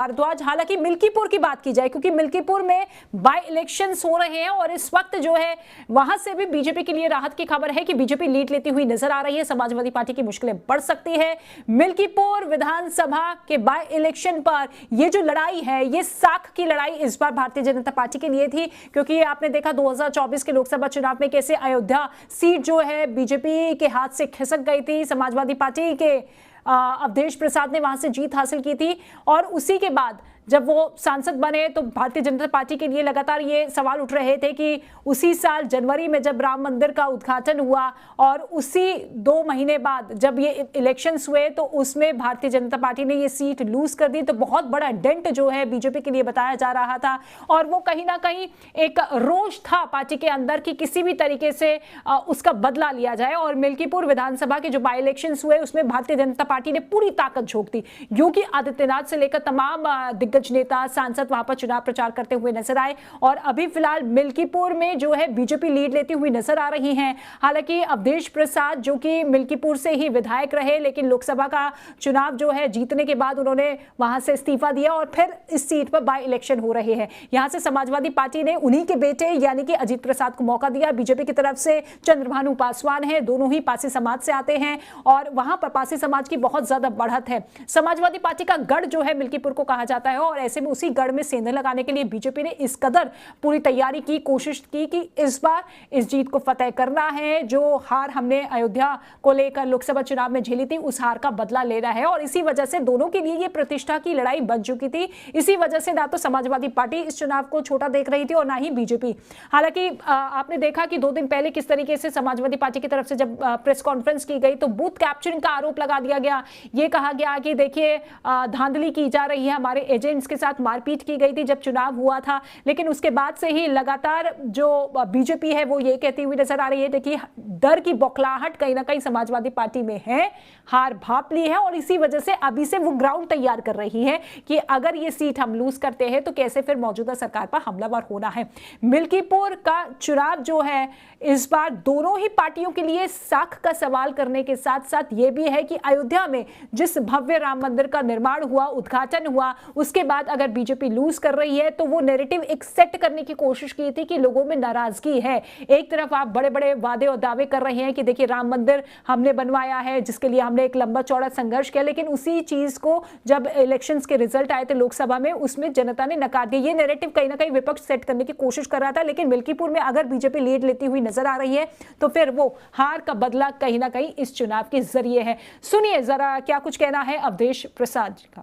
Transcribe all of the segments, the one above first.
भारद्वाज। हालांकि मिल्कीपुर की बात की जाए, क्योंकि मिल्कीपुर में बाय इलेक्शंस हो रहे हैं और इस वक्त जो है वहां से भी बीजेपी के लिए राहत की खबर है कि बीजेपी लीड लेती हुई नजर आ रही है। समाजवादी पार्टी की मुश्किलें बढ़ सकती है। मिल्कीपुर विधानसभा के बाय इलेक्शन पर यह जो लड़ाई है, ये साख की लड़ाई इस बार भारतीय जनता पार्टी के लिए थी, क्योंकि आपने देखा 2024 के लोकसभा चुनाव में कैसे अयोध्या सीट जो है बीजेपी के हाथ से खिसक गई थी। समाजवादी पार्टी के अवधेश प्रसाद ने वहां से जीत हासिल की थी और उसी के बाद जब वो सांसद बने तो भारतीय जनता पार्टी के लिए लगातार ये सवाल उठ रहे थे कि उसी साल जनवरी में जब राम मंदिर का उद्घाटन हुआ और उसी 2 महीने बाद जब ये इलेक्शंस हुए तो उसमें भारतीय जनता पार्टी ने ये सीट लूज कर दी। तो बहुत बड़ा डेंट जो है बीजेपी के लिए बताया जा रहा था और वो कहीं ना कहीं एक रोष था पार्टी के अंदर कि किसी भी तरीके से उसका बदला लिया जाए। और मिल्कीपुर विधानसभा के जो बाई इलेक्शंस हुए उसमें भारतीय जनता पार्टी ने पूरी ताकत झोंक दी। योगी आदित्यनाथ से लेकर तमाम दिग्गज नेता सांसद वहां पर चुनाव प्रचार करते हुए नजर आए और अभी फिलहाल मिल्कीपुर में जो है बीजेपी लीड लेती हुई नजर आ रही है। हालांकि अवधेश प्रसाद जो कि मिल्कीपुर से ही विधायक रहे, लेकिन लोकसभा का चुनाव जो है जीतने के बाद उन्होंने वहां से इस्तीफा दिया और फिर इस सीट पर बाय इलेक्शन हो रहे हैं। यहां से समाजवादी पार्टी ने उन्हीं के बेटे यानी कि अजीत प्रसाद को मौका दिया। बीजेपी की तरफ से चंद्रभानु पासवान है, दोनों ही पासी समाज से आते हैं और वहां पर पासी समाज की बहुत ज्यादा बढ़त है। समाजवादी पार्टी का गढ़ जो है मिल्कीपुर को कहा जाता है और ऐसे में उसी गढ़ में सेंध लगाने के लिए बीजेपी ने इस कदर पूरी तैयारी की, कोशिश की कि इस बार इस जीत को फतेह करना है। जो हार हमने अयोध्या को लेकर लोकसभा चुनाव में झेली थी उस हार का बदला लेना है और इसी वजह से दोनों के लिए ये प्रतिष्ठा की लड़ाई बन चुकी थी। इसी वजह से ना तो समाजवादी पार्टी इस चुनाव को छोटा देख रही थी और ना ही बीजेपी। हालांकि आपने देखा कि 2 दिन पहले किस तरीके से समाजवादी पार्टी की तरफ से जब प्रेस कॉन्फ्रेंस की गई तो बूथ कैप्चरिंग का आरोप लगा दिया गया। ये कहा गया कि देखिए धांधली की जा रही है, हमारे एजेंट्स के साथ मारपीट की गई थी जब चुनाव हुआ था। लेकिन उसके बाद से ही लगातार जो बीजेपी है वो ये कहती हुई नजर आ रही है देखिए डर की बौखलाहट कहीं ना कहीं समाजवादी पार्टी में है, हार भाप ली है और इसी वजह से अभी से वो ग्राउंड तैयार कर रही है कि अगर ये सीट हम लूज करते हैं तो कैसे फिर मौजूदा सरकार पर हमलावर होना है। मिल्कीपुर का चुनाव जो है इस बार दोनों ही पार्टियों के लिए साख का सवाल करने के साथ साथ ये भी है कि अयोध्या में जिस भव्य राम मंदिर का निर्माण हुआ, उद्घाटन हुआ, उसके बाद अगर बीजेपी लूज कर रही है तो वो नैरेटिव एक सेट करने की कोशिश की थी कि लोगों में नाराजगी है। एक तरफ आप बड़े बड़े वादे और दावे कर रहे हैं कि देखिए राम मंदिर हमने बनवाया है जिसके लिए हमने एक लंबा चौड़ा संघर्ष किया, लेकिन उसी चीज को जब इलेक्शंस के रिजल्ट आए थे लोकसभा में उसमें जनता ने नकार दिया। ये नैरेटिव कहीं ना कहीं विपक्ष सेट करने की कोशिश कर रहा था, लेकिन मिल्कीपुर में अगर बीजेपी लीड लेती हुई नजर आ रही है तो फिर वो हार का बदला कहीं ना कहीं इस चुनाव के जरिए है। सुनिए जरा क्या कुछ कहना है अवधेश प्रसाद जी का।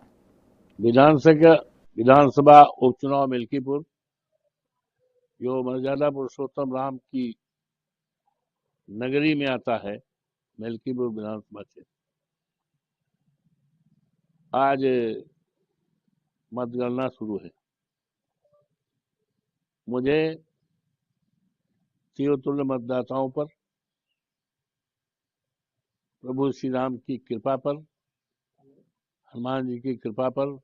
विधानसभा उपचुनाव मिल्कीपुर जो मर्यादा पुरुषोत्तम राम की नगरी में आता है, मिल्कीपुर विधानसभा क्षेत्र, आज मतगणना शुरू है। मुझे तीर्थतुल्य मतदाताओं पर, प्रभु श्री राम की कृपा पर, हनुमान जी की कृपा पर,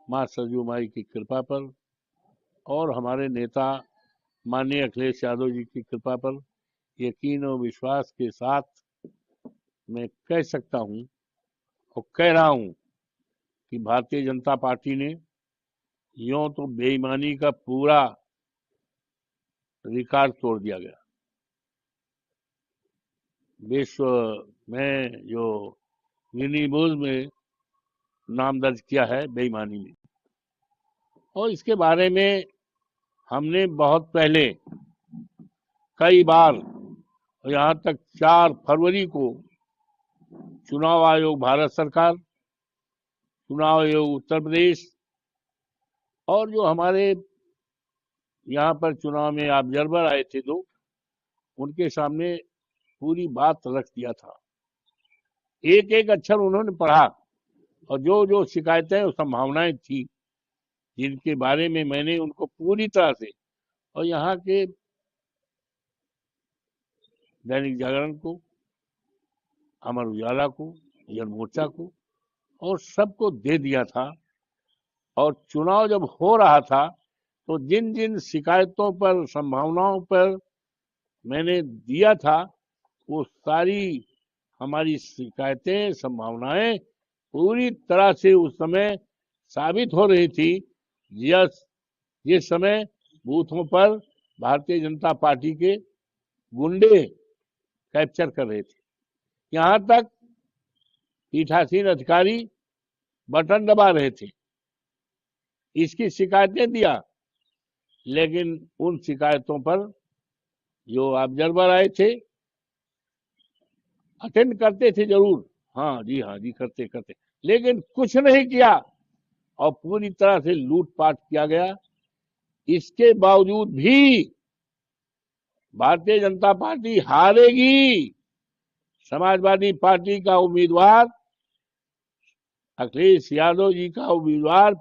माँ सरयू माई की कृपा पर और हमारे नेता माननीय अखिलेश यादव जी की कृपा पर यकीन और विश्वास के साथ मैं कह सकता हूं और कह रहा हूं कि भारतीय जनता पार्टी ने यूं तो बेईमानी का पूरा रिकॉर्ड तोड़ दिया गया। विश्व में जो गिनीज में नाम दर्ज किया है बेईमानी में, और इसके बारे में हमने बहुत पहले कई बार, यहाँ तक 4 फरवरी को चुनाव आयोग भारत सरकार, चुनाव आयोग उत्तर प्रदेश और जो हमारे यहाँ पर चुनाव में ऑब्जर्वर आए थे 2, उनके सामने पूरी बात रख दिया था। एक एक अक्षर उन्होंने पढ़ा और जो जो शिकायतें और संभावनाएं थी जिनके बारे में मैंने उनको पूरी तरह से, और यहाँ के दैनिक जागरण को, अमर उजाला को, जन मोर्चा को और सबको दे दिया था। और चुनाव जब हो रहा था तो जिन जिन शिकायतों पर, संभावनाओं पर मैंने दिया था वो सारी हमारी शिकायतें, संभावनाएं पूरी तरह से उस समय साबित हो रही थी। जिस समय बूथों पर भारतीय जनता पार्टी के गुंडे कैप्चर कर रहे थे, यहां तक पीठासीन अधिकारी बटन दबा रहे थे, इसकी शिकायतें दिया। लेकिन उन शिकायतों पर जो ऑब्जर्वर आए थे, अटेंड करते थे जरूर, हाँ जी करते करते, लेकिन कुछ नहीं किया और पूरी तरह से लूटपाट किया गया। इसके बावजूद भी भारतीय जनता पार्टी हारेगी। समाजवादी पार्टी का उम्मीदवार, अखिलेश यादव जी का उम्मीदवार